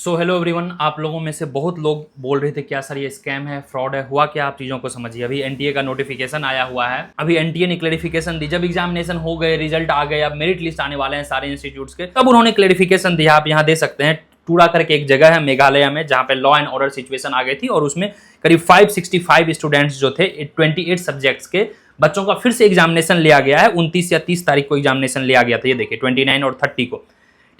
So hello everyone, आप लोगों में से बहुत लोग बोल रहे थे क्या सर ये स्कैम है, फ्रॉड है, हुआ क्या? आप चीज़ों को समझिए। अभी एनटीए का नोटिफिकेशन आया हुआ है। अभी एनटीए ने क्लेरिफिकेशन दी। जब एग्जामिनेशन हो गए, रिजल्ट आ गए, अब मेरिट लिस्ट आने वाले हैं सारे इंस्टीट्यूट्स के, तब उन्होंने क्लेरिफिकेशन दिया। आप यहाँ दे सकते हैं, टूडा करके एक जगह है मेघालय में, जहाँ पे लॉ एंड ऑर्डर सिचुएशन आ गई थी और उसमें करीब 565 स्टूडेंट्स जो थे 28 सब्जेक्ट्स के बच्चों का फिर से एग्जामिनेशन लिया गया है। 29 या 30 तारीख को एग्जामिनेशन लिया गया था। ये देखिए 29 और 30 को,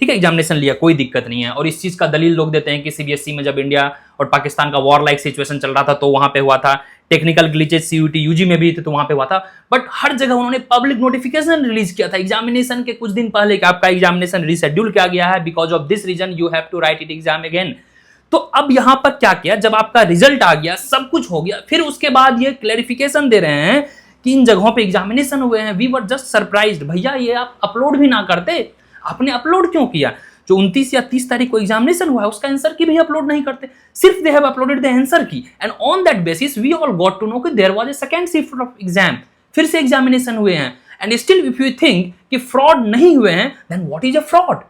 ठीक है, एग्जामिनेशन लिया, कोई दिक्कत नहीं है। और इस चीज का दलील लोग देते हैं कि सीबीएसई में जब इंडिया और पाकिस्तान का वॉर लाइक सिचुएशन चल रहा था तो वहां पे हुआ था, टेक्निकल ग्लिचेज सीयूटी यूजी में भी थे तो वहां पे हुआ था। बट हर जगह उन्होंने पब्लिक नोटिफिकेशन रिलीज किया था एग्जामिनेशन के कुछ दिन पहले कि आपका एग्जामिनेशन रिशेड्यूल किया गया है, because of this reason you have to write it exam again. तो अब यहां पर क्या किया, जब आपका रिजल्ट आ गया, सब कुछ हो गया, फिर उसके बाद ये क्लैरिफिकेशन दे रहे हैं कि इन जगहों पे एग्जामिनेशन हुए हैं। We were just surprised. भैया ये आप अपलोड भी ना करते, आपने अपलोड क्यों किया? जो 29 या 30 तारीख को एग्जामिनेशन हुआ है उसका आंसर की भी अपलोड नहीं करते, सिर्फ they have uploaded the answer key. And on that basis we all got to know कि there was a second shift of exam, फिर से एग्जामिनेशन हुए हैं। And still if you think कि फ्रॉड नहीं हुए हैं, then what is a fraud?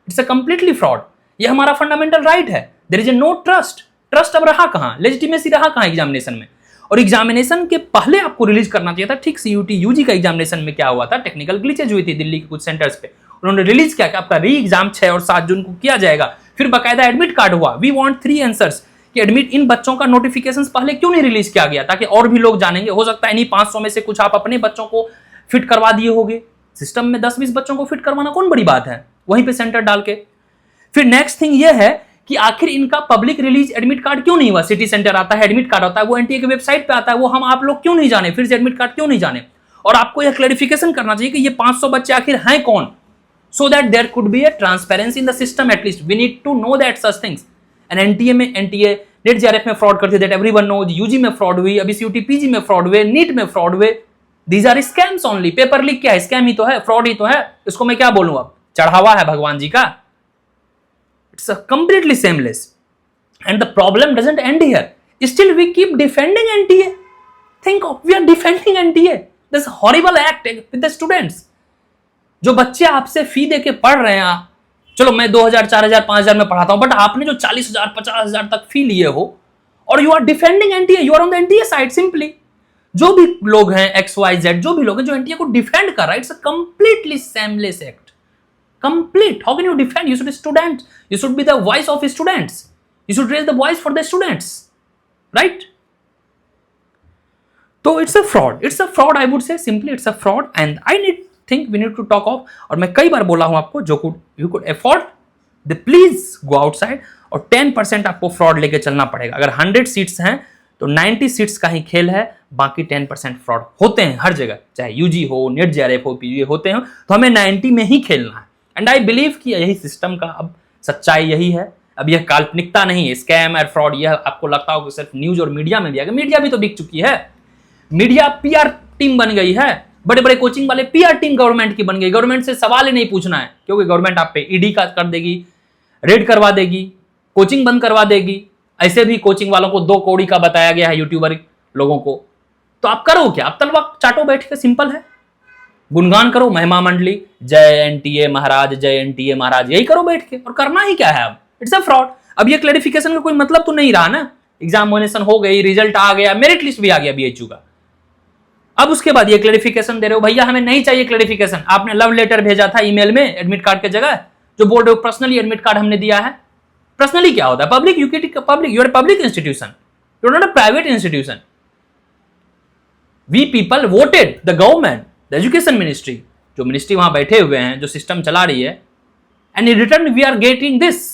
It's a completely fraud. ये हमारा फंडामेंटल राइट है। There is a no trust. Trust अब रहा कहां, लेजिटिमेसी रहा कहां एग्जामिनेशन में? और एग्जामिनेशन के पहले आपको रिलीज करना चाहिए था। ठीक सीयूटी यूजी का एग्जामिनेशन में क्या हुआ था, टेक्निकल ग्लिचेज हुई थी दिल्ली के कुछ सेंटर्स पे, उन्होंने रिलीज किया कि आपका री एग्जाम 6 और 7 जून को किया जाएगा। फिर बकायदा एडमिट कार्ड हुआ। वी वांट 3 आंसर्स कि एडमिट इन बच्चों का नोटिफिकेशन पहले क्यों नहीं रिलीज किया गया, ताकि और भी लोग जानेंगे। हो सकता है इन्हीं 500 में से कुछ आप अपने बच्चों को फिट करवा दिए होंगे। सिस्टम में 10-20 बच्चों को फिट करवाना कौन बड़ी बात है, वहीं पे सेंटर डाल के। फिर नेक्स्ट थिंग ये है कि आखिर इनका पब्लिक रिलीज एडमिट कार्ड क्यों नहीं हुआ? सिटी सेंटर आता है, एडमिट कार्ड आता है, वो एनटीए की वेबसाइट पे आता है, वो हम आप लोग क्यों नहीं जाने? फिर से एडमिट कार्ड क्यों नहीं जाने? और आपको यह क्लैरिफिकेशन करना चाहिए कि ये 500 बच्चे आखिर हैं कौन, so that there could be a transparency in the system. At least we need to know that such things. And NTA में NTA नेट जेआरएफ में फ्रॉड करते, that everyone knows। यूजी में फ्रॉड हुई, अभी सीयूटी पीजी में fraud हुए, NEET में fraud हुए। These are scams only। Paper leak क्या है? स्कैम ही तो है, फ्रॉड ही तो है। इसको मैं क्या बोलूं? अब चढ़ावा है भगवान जी का। It's a completely shameless. And the problem doesn't end here. Still we keep defending NTA. Think of, we are defending NTA, this horrible act with the students। जो बच्चे आपसे फी देके पढ़ रहे हैं, चलो मैं 2000 4000 5000 में पढ़ाता हूं, बट आपने जो 40,000 50,000 तक फी लिए हो और you are defending NTA, you are on the NTA side simply. जो भी लोग हैं XYZ, जो भी लोग हैं जो एनटीए को डिफेंड कर रहा है, it's a completely seamless act. Complete. How can you defend? You should student, you should be the voice of students, you should raise the voice for the students, right? तो it's a fraud, I would say simply it's a fraud. And I need think we need to talk off. और मैं कई बार बोला हूं आपको, जो you could afford the please go outside. और 10% आपको फ्रॉड लेके चलना पड़ेगा। अगर 100 सीट्स हैं तो 90 सीट्स का ही खेल है, बाकी 10% फ्रॉड होते हैं हर जगह, चाहे यूजी हो, नेट जेआरएफ हो, पीजी होते हैं, तो हमें 90 में ही खेलना है। एंड आई बिलीव कि यही सिस्टम का अब सच्चाई यही है। अब यह काल्पनिकता नहीं है, स्कैम और फ्रॉड यह आपको लगता हो कि सिर्फ न्यूज और मीडिया में भी है। मीडिया भी तो बिक चुकी है। मीडिया पीआर टीम बन गई है, बड़े बड़े कोचिंग वाले पीआर टीम गवर्नमेंट की बन गई। गवर्नमेंट से सवाल ही नहीं पूछना है, क्योंकि गवर्नमेंट आप पे ईडी का कर देगी, रेड करवा देगी, कोचिंग बंद करवा देगी। ऐसे भी कोचिंग वालों को 2 कौड़ी का बताया गया है, यूट्यूबर लोगों को। तो आप करो क्या? आप तलवा चाटो बैठ के, सिंपल है। गुणगान करो महिमा मंडली, जय एनटीए महाराज, जय एनटीए महाराज, यही करो बैठ के। और करना ही क्या है अब? It's a fraud. अब ये क्लैरिफिकेशन का कोई मतलब तो नहीं रहा ना। एग्जामिनेशन हो गई, रिजल्ट आ गया, मेरिट लिस्ट भी आ गया बीएचयू का। अब उसके बाद ये क्लैरिफिकेशन दे रहे हो, भैया हमें नहीं चाहिए क्लैरिफिकेशन। आपने लव लेटर भेजा था ईमेल में एडमिट कार्ड की जगह, जो बोल रहे हो पर्सनली एडमिट कार्ड हमने दिया है। पर्सनली क्या होता है? Public, public, you are public institution, you are not a private institution. We people voted the government, the education ministry, जो मिनिस्ट्री वहां बैठे हुए हैं, जो सिस्टम चला रही है। And in return we are getting this.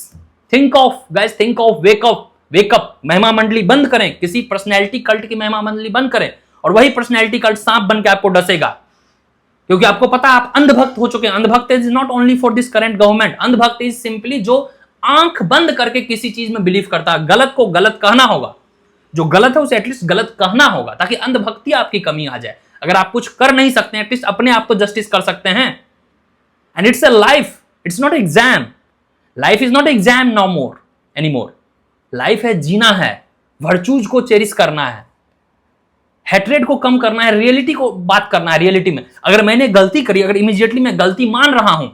Think of guys, think of, wake up. महिमा मंडली बंद करें, किसी पर्सनैलिटी कल्ट की महिमा मंडली बंद करें, और वही पर्सनैलिटी कल्ट सांप बन के आपको डसेगा। क्योंकि आपको पता है आप अंधभक्त हो चुके हैं। अंधभक्त is not only for this current government. अंधभक्त इज सिंपली जो आंख बंद करके किसी चीज में बिलीव करता है। गलत को गलत कहना होगा, जो गलत है उसे एटलीस्ट गलत कहना होगा, ताकि अंधभक्ति आपकी कमी आ जाए। अगर आप कुछ कर नहीं सकते, एटलीस्ट अपने आप तो जस्टिस कर सकते हैं। And it's a life, it's not exam. Life is not exam no more anymore. Life है, जीना है, वर्चूज को चेरिश करना है, हेट्रेड को कम करना है, रियलिटी को बात करना है। रियलिटी में अगर मैंने गलती करी, अगर इमीडिएटली मैं गलती मान रहा हूं,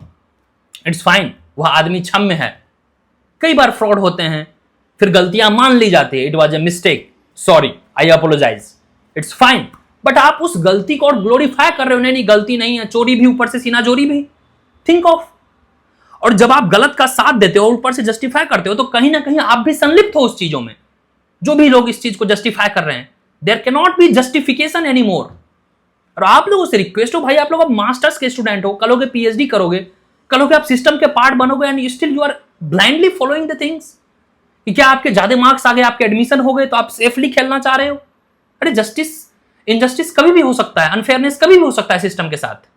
इट्स फाइन, वह आदमी क्षम्य है। कई बार फ्रॉड होते हैं, फिर गलतियां मान ली जाती है, it was a mistake, sorry, I apologise, it's fine. But आप उस गलती को और ग्लोरीफाई कर रहे हो, नहीं गलती नहीं है, चोरी भी, ऊपर से सीना चोरी भी, थिंक ऑफ। और जब आप गलत का साथ देते हो, ऊपर से जस्टिफाई करते हो, तो कहीं ना कहीं आप भी संलिप्त हो उस चीजों में। जो भी लोग इस चीज को जस्टिफाई कर रहे हैं, there can not be justification any more. और आप लोगों से रिक्वेस्ट हो भाई, आप लोग अब मास्टर्स के स्टूडेंट हो, कलोगे पीएचडी करोगे, कलोगे आप सिस्टम के पार्ट बनोगे, and still you are blindly following the things कि क्या आपके ज्यादा मार्क्स आ गए, आपके एडमिशन हो गए, तो आप सेफली खेलना चाह रहे हो। अरे जस्टिस, इनजस्टिस कभी भी हो सकता है, अनफेयरनेस कभी भी हो सकता है सिस्टम के साथ।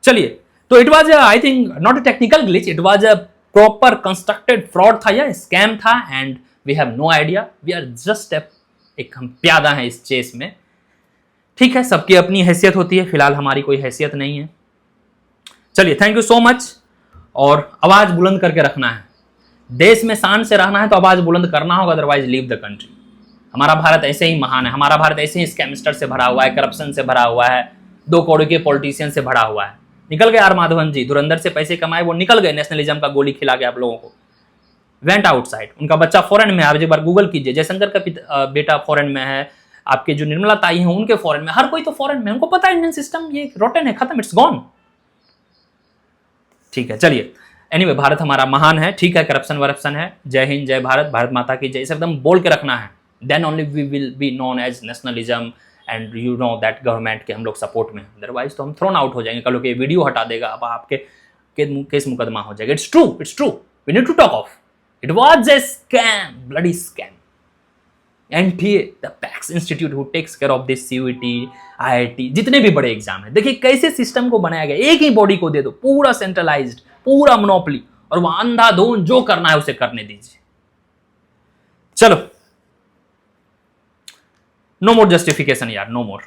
चलिए, तो it was I think not a technical glitch, it was a proper constructed fraud था या स्कैम था, and we have no idea, we are just एक हम प्यादा हैं इस चेस में। ठीक है, सबकी अपनी हैसियत होती है, फिलहाल हमारी कोई हैसियत नहीं है। चलिए, थैंक यू सो मच। और आवाज बुलंद करके रखना है, देश में शान से रहना है तो आवाज बुलंद करना होगा, अदरवाइज लीव द कंट्री। हमारा भारत ऐसे ही महान है, हमारा भारत ऐसे ही स्कैमस्टर से भरा हुआ है, करप्शन से भरा हुआ है, 2 करोड़ के पॉलिटिशियन से भरा हुआ है। निकल गए आर माधवन जी, धुरंधर से पैसे कमाए, वो निकल गए, नेशनलिज्म का गोली खिला के आप लोगों को, वेंट आउटसाइड। उनका बच्चा फॉरेन में है, आप एक बार गूगल कीजिए, जयशंकर का बेटा फॉरेन में है, आपके जो निर्मला ताई हैं उनके फॉरेन में, हर कोई तो फॉरेन में, उनको पता है इंडियन सिस्टम ये रोटन है, खत्म, इट्स गॉन। ठीक है, चलिए, एनीवे, भारत हमारा महान है, ठीक है, करप्शन वरप्शन है, जय हिंद, जय भारत, भारत माता की जय, इसे एकदम बोल के रखना है, then only we will be known as nationalism, and you know that government के हम लोग सपोर्ट में, अदरवाइज तो हम थ्रोन आउट हो जाएंगे, कल को ये वीडियो हटा देगा, अब आपके केस मुकदमा हो जाएगा। It's true, it's true, we need to talk of, it was a scam, bloody scam. NTA, the packs institute who takes care of this, CUET, IIT, जितने भी बड़े एग्जाम है, देखिए कैसे सिस्टम को बनाया गया, एक ही बॉडी को दे दो, पूरा सेंट्रलाइज्ड, पूरा मोनोपोली, और वह अंधाधुंध जो करना है उसे करने दीजिए। चलो, नो मोर जस्टिफिकेशन यार, नो मोर।